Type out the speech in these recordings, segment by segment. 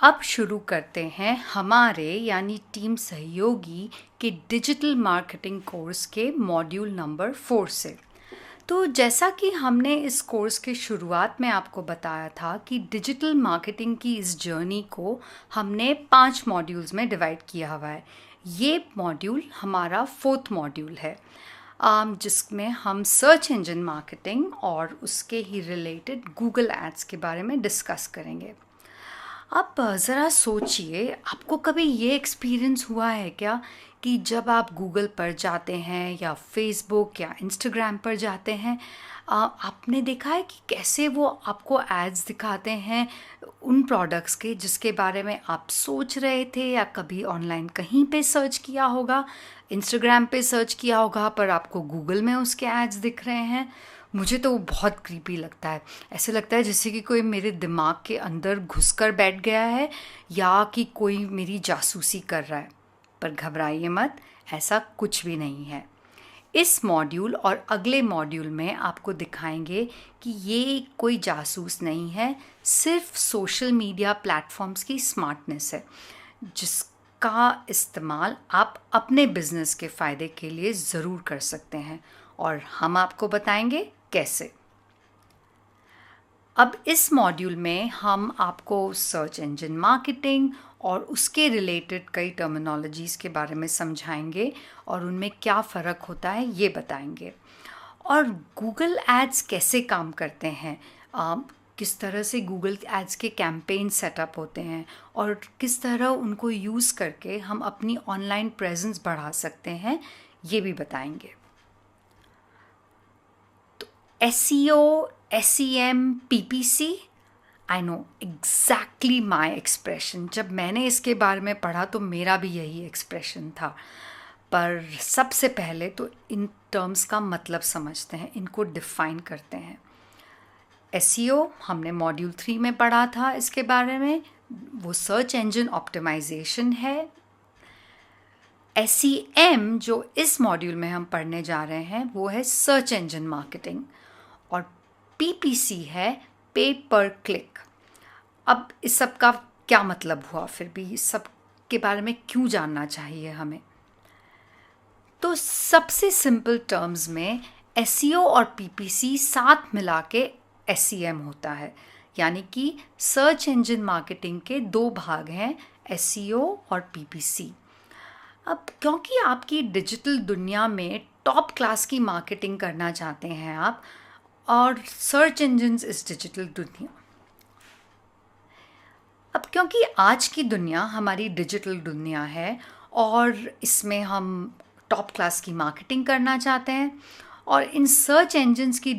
अब शुरू करते हैं हमारे यानी टीम सहयोगी के डिजिटल मार्केटिंग कोर्स के मॉड्यूल नंबर 4 से। तो जैसा कि हमने इस कोर्स के शुरुआत में आपको बताया था कि डिजिटल मार्केटिंग की इस जर्नी को हमने 5 मॉड्यूल्स में डिवाइड किया हुआ है। ये मॉड्यूल हमारा 4th मॉड्यूल है, जिसमें हम सर्च इंजन मार्केटिंग और उसके ही रिलेटेड गूगल एड्स के बारे में डिस्कस करेंगे। आप ज़रा सोचिए, आपको कभी ये एक्सपीरियंस हुआ है क्या कि जब आप गूगल पर जाते हैं या फेसबुक या इंस्टाग्राम पर जाते हैं, आपने देखा है कि कैसे वो आपको एड्स दिखाते हैं उन प्रोडक्ट्स के जिसके बारे में आप सोच रहे थे या कभी ऑनलाइन कहीं पे सर्च किया होगा, इंस्टाग्राम पे सर्च किया होगा, पर आपको गूगल में उसके एड्स दिख रहे हैं। मुझे तो वो बहुत क्रीपी लगता है। ऐसे लगता है जैसे कि कोई मेरे दिमाग के अंदर घुसकर बैठ गया है या कि कोई मेरी जासूसी कर रहा है। पर घबराइए मत, ऐसा कुछ भी नहीं है। इस मॉड्यूल और अगले मॉड्यूल में आपको दिखाएंगे कि ये कोई जासूस नहीं है, सिर्फ सोशल मीडिया प्लेटफॉर्म्स की स्मार्टनेस है जिसका इस्तेमाल आप अपने बिजनेस के फ़ायदे के लिए ज़रूर कर सकते हैं, और हम आपको बताएंगे कैसे। अब इस मॉड्यूल में हम आपको सर्च इंजन मार्केटिंग और उसके रिलेटेड कई टर्मिनोलॉजीज़ के बारे में समझाएंगे और उनमें क्या फ़र्क होता है ये बताएंगे, और गूगल एड्स कैसे काम करते हैं, किस तरह से गूगल एड्स के कैंपेन सेटअप होते हैं और किस तरह उनको यूज़ करके हम अपनी ऑनलाइन प्रेजेंस बढ़ा सकते हैं, ये भी बताएंगे। SEO, SEM, PPC, I know exactly my expression. जब मैंने इसके बारे में पढ़ा तो मेरा भी यही एक्सप्रेशन था। पर सबसे पहले तो इन टर्म्स का मतलब समझते हैं, इनको डिफ़ाइन करते हैं। SEO हमने मॉड्यूल 3 में पढ़ा था, इसके बारे में वो सर्च इंजन ऑप्टिमाइजेशन है। SEM जो इस मॉड्यूल में हम पढ़ने जा रहे हैं वो है सर्च इंजन मार्केटिंग, और PPC है पे पर क्लिक। अब इस सब का क्या मतलब हुआ, फिर भी इस सब के बारे में क्यों जानना चाहिए हमें? तो सबसे सिंपल टर्म्स में SEO और PPC साथ मिला के SEM होता है, यानी कि सर्च इंजन मार्केटिंग के 2 भाग हैं, SEO और PPC। अब क्योंकि आपकी डिजिटल दुनिया में टॉप क्लास की मार्केटिंग करना चाहते हैं आप, और सर्च इंजन्स इस डिजिटल दुनिया, अब क्योंकि आज की दुनिया हमारी डिजिटल दुनिया है और इसमें हम टॉप क्लास की मार्केटिंग करना चाहते हैं, और इन सर्च इंजन्स की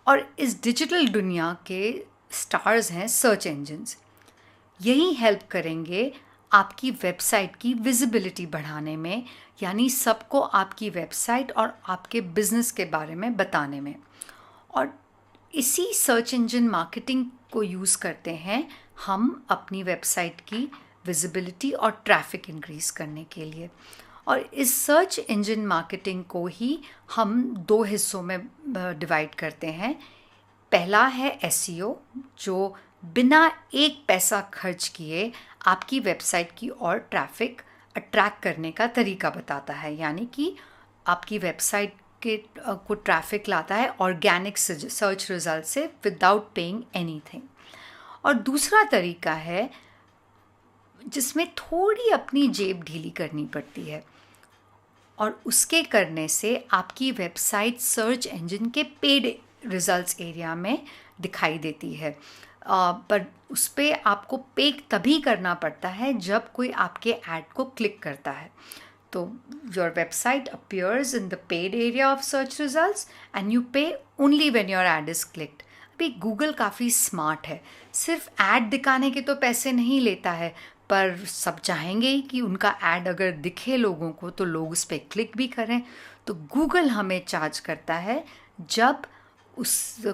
और इस डिजिटल दुनिया के स्टार्स हैं सर्च इंजन्स। यही हेल्प करेंगे आपकी वेबसाइट की विजिबिलिटी बढ़ाने में, यानी सबको आपकी वेबसाइट और आपके बिजनेस के बारे में बताने में। और इसी सर्च इंजन मार्केटिंग को यूज़ करते हैं हम अपनी वेबसाइट की विजिबिलिटी और ट्रैफिक इंक्रीज़ करने के लिए। और इस सर्च इंजन मार्केटिंग को ही हम 2 हिस्सों में डिवाइड करते हैं। पहला है SEO, जो बिना एक पैसा खर्च किए आपकी वेबसाइट की और ट्रैफिक अट्रैक्ट करने का तरीका बताता है, यानी कि आपकी वेबसाइट के को ट्रैफिक लाता है ऑर्गेनिक सर्च रिजल्ट से विदाउट पेइंग एनीथिंग। और दूसरा तरीका है जिसमें थोड़ी अपनी जेब ढीली करनी पड़ती है, और उसके करने से आपकी वेबसाइट सर्च इंजन के पेड रिजल्ट्स एरिया में दिखाई देती है, पर उस पर आपको पे तभी करना पड़ता है जब कोई आपके ऐड को क्लिक करता है। तो your website appears in the paid area of search results and you pay only when your ad is clicked। अभी गूगल काफ़ी स्मार्ट है, सिर्फ ऐड दिखाने के तो पैसे नहीं लेता है, पर सब चाहेंगे ही कि उनका ऐड अगर दिखे लोगों को तो लोग उस पर क्लिक भी करें। तो गूगल हमें चार्ज करता है जब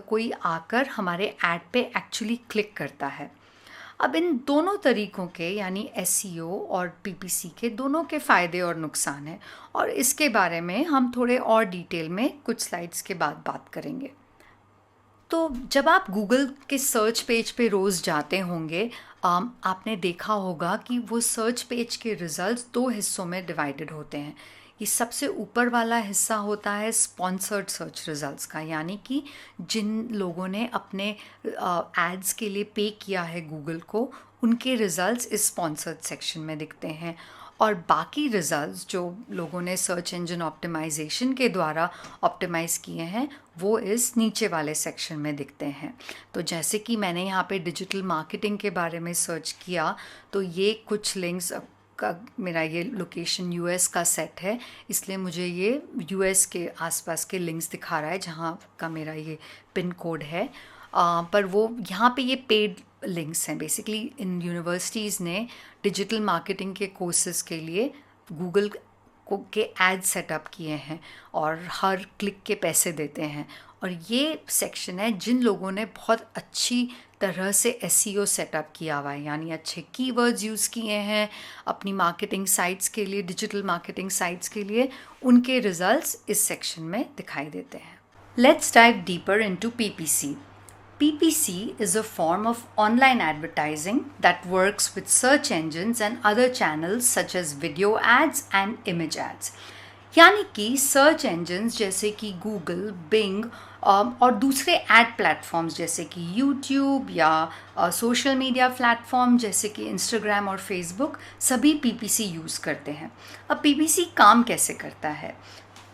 कोई आकर हमारे ऐड पे एक्चुअली क्लिक करता है। अब इन दोनों तरीकों के यानी SEO और PPC के दोनों के फ़ायदे और नुकसान हैं, और इसके बारे में हम थोड़े और डिटेल में कुछ स्लाइड्स के बाद बात करेंगे। तो जब आप गूगल के सर्च पेज पे रोज़ जाते होंगे, आपने देखा होगा कि वो सर्च पेज के रिजल्ट्स दो हिस्सों में डिवाइडेड होते हैं। ये सबसे ऊपर वाला हिस्सा होता है स्पॉन्सर्ड सर्च रिजल्ट्स का, यानी कि जिन लोगों ने अपने एड्स के लिए पे किया है गूगल को, उनके रिजल्ट्स इस स्पॉन्सर्ड सेक्शन में दिखते हैं। और बाकी रिजल्ट्स जो लोगों ने सर्च इंजन ऑप्टिमाइजेशन के द्वारा ऑप्टिमाइज़ किए हैं, वो इस नीचे वाले सेक्शन में दिखते हैं। तो जैसे कि मैंने यहाँ पे डिजिटल मार्केटिंग के बारे में सर्च किया, तो ये कुछ लिंक्स का, मेरा ये लोकेशन यूएस का सेट है, इसलिए मुझे ये यूएस के आसपास के लिंक्स दिखा रहा है जहाँ का मेरा ये पिन कोड है। पर वो यहाँ पे ये पेड लिंक्स हैं। बेसिकली इन यूनिवर्सिटीज़ ने डिजिटल मार्केटिंग के कोर्सेज़ के लिए गूगल को के एड सेटअप किए हैं और हर क्लिक के पैसे देते हैं। और ये सेक्शन है जिन लोगों ने बहुत अच्छी तरह से एसईओ सेटअप किया हुआ है, यानी अच्छे कीवर्ड्स यूज़ किए हैं अपनी मार्केटिंग साइट्स के लिए, डिजिटल मार्केटिंग साइट्स के लिए, उनके रिजल्ट्स इस सेक्शन में दिखाई देते हैं। Let's dive deeper into PPC. PPC is a form of online advertising that works with search engines and other channels such as video ads and image ads. यानी कि सर्च इंजन्स जैसे कि Google, Bing और दूसरे add platforms जैसे कि YouTube या social media platform जैसे कि इंस्टाग्राम और फेसबुक, सभी PPC यूज़ करते हैं। अब PPC काम कैसे करता है?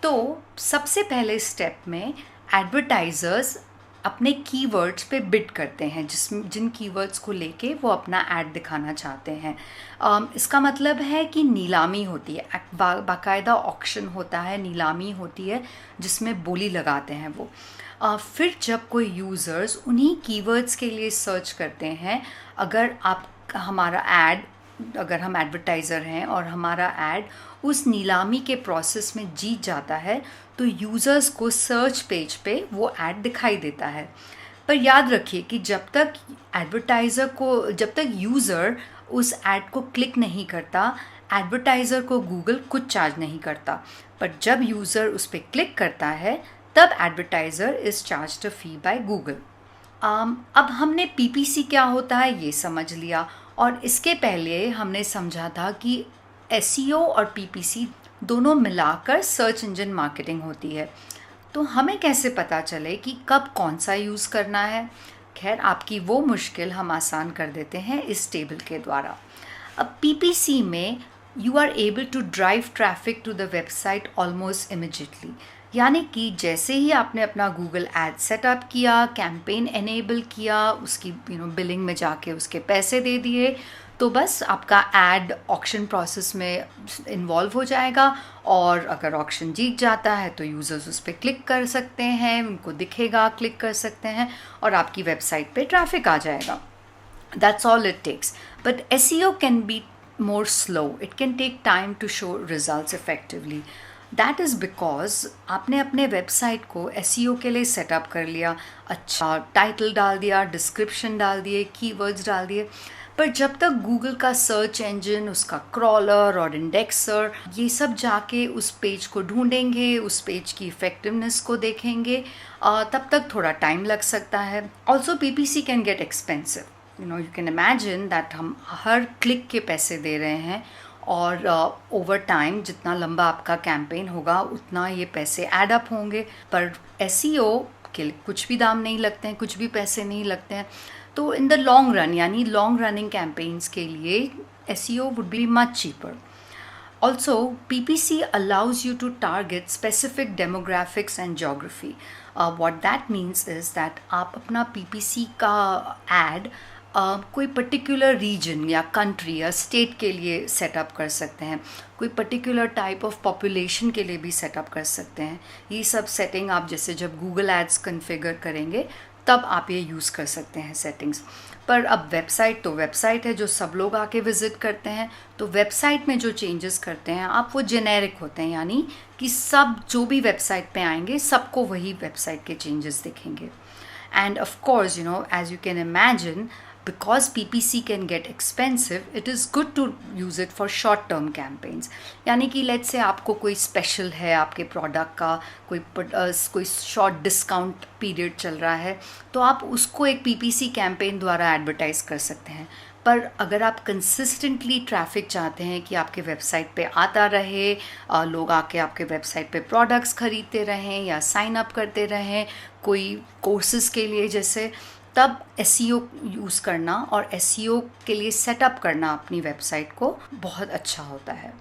तो सबसे पहले स्टेप में एडवर्टाइजर्स अपने कीवर्ड्स पे बिड करते हैं, जिन कीवर्ड्स को लेके वो अपना ऐड दिखाना चाहते हैं। इसका मतलब है कि नीलामी होती है, बाकायदा ऑक्शन होता है, नीलामी होती है जिसमें बोली लगाते हैं वो। फिर जब कोई यूज़र्स उन्हीं कीवर्ड्स के लिए सर्च करते हैं, अगर हम एडवर्टाइज़र हैं और हमारा ऐड उस नीलामी के प्रोसेस में जीत जाता है, तो यूज़र्स को सर्च पेज पे वो ऐड दिखाई देता है। पर याद रखिए कि जब तक यूज़र उस ऐड को क्लिक नहीं करता, एडवर्टाइज़र को गूगल कुछ चार्ज नहीं करता। पर जब यूज़र उस पर क्लिक करता है, तब advertiser is charged a fee by Google. अब हमने PPC क्या होता है ये समझ लिया, और इसके पहले हमने समझा था कि SEO और PPC दोनों मिलाकर सर्च इंजन मार्केटिंग होती है। तो हमें कैसे पता चले कि कब कौन सा यूज़ करना है? खैर, आपकी वो मुश्किल हम आसान कर देते हैं इस टेबल के द्वारा। अब PPC में you are able to drive traffic to the website almost immediately, यानी कि जैसे ही आपने अपना गूगल एड सेटअप किया, कैंपेन एनेबल किया, उसकी बिलिंग में जाके उसके पैसे दे दिए, तो बस आपका ऐड ऑक्शन प्रोसेस में इन्वॉल्व हो जाएगा। और अगर ऑक्शन जीत जाता है तो यूज़र्स उस पर क्लिक कर सकते हैं, उनको दिखेगा, क्लिक कर सकते हैं और आपकी वेबसाइट पे ट्रैफिक आ जाएगा। That's all it takes. But SEO can be more slow. It can take time to show results effectively. That is because आपने अपने वेबसाइट को SEO के लिए सेटअप कर लिया, अच्छा टाइटल डाल दिया, डिस्क्रिप्शन डाल दिए, कीवर्ड्स डाल दिए, पर जब तक गूगल का सर्च इंजन, उसका क्रॉलर और इंडेक्सर ये सब जाके उस पेज को ढूंढेंगे, उस पेज की इफ़ेक्टिवनेस को देखेंगे, तब तक थोड़ा टाइम लग सकता है। Also PPC can get expensive. You can imagine that हम हर क्लिक के पैसे दे रहे हैं और ओवर टाइम जितना लंबा आपका कैंपेन होगा उतना ये पैसे ऐड अप होंगे। पर SEO के कुछ भी दाम नहीं लगते हैं, कुछ भी पैसे नहीं लगते हैं। तो इन द लॉन्ग रन, यानी लॉन्ग रनिंग कैंपेन्स के लिए SEO would be much cheaper. Also, PPC allows you to target specific demographics and geography. What that means is that आप अपना PPC का ad कोई पर्टिकुलर रीजन या country या state के लिए सेटअप कर सकते हैं, कोई पर्टिकुलर टाइप ऑफ पॉपुलेशन के लिए भी सेटअप कर सकते हैं। ये सब सेटिंग आप जैसे जब गूगल एड्स कन्फिगर करेंगे तब आप ये यूज़ कर सकते हैं सेटिंग्स। पर अब वेबसाइट तो वेबसाइट है जो सब लोग आके विज़िट करते हैं, तो वेबसाइट में जो चेंजेस करते हैं आप वो जेनेरिक होते हैं, यानी कि सब जो भी वेबसाइट पे आएंगे सबको वही वेबसाइट के चेंजेस दिखेंगे। End of course as you can imagine, because PPC can get expensive, it is good to use it for short term campaigns. यानी कि लेट्स से आपको कोई स्पेशल है आपके प्रोडक्ट का, कोई शॉर्ट डिस्काउंट पीरियड चल रहा है, तो आप उसको एक PPC कैंपेन द्वारा एडवर्टाइज कर सकते हैं. पर अगर आप कंसिस्टेंटली ट्रैफिक चाहते हैं कि आपके वेबसाइट पे आता रहे, लोग आके आपके वेबसाइट पे प्रोडक्ट्स खरीदते रहें या साइन अप करते रहें कोई कोर्सेज़ के लिए जैसे, तब SEO यूज़ करना और SEO के लिए सेटअप करना अपनी वेबसाइट को बहुत अच्छा होता है.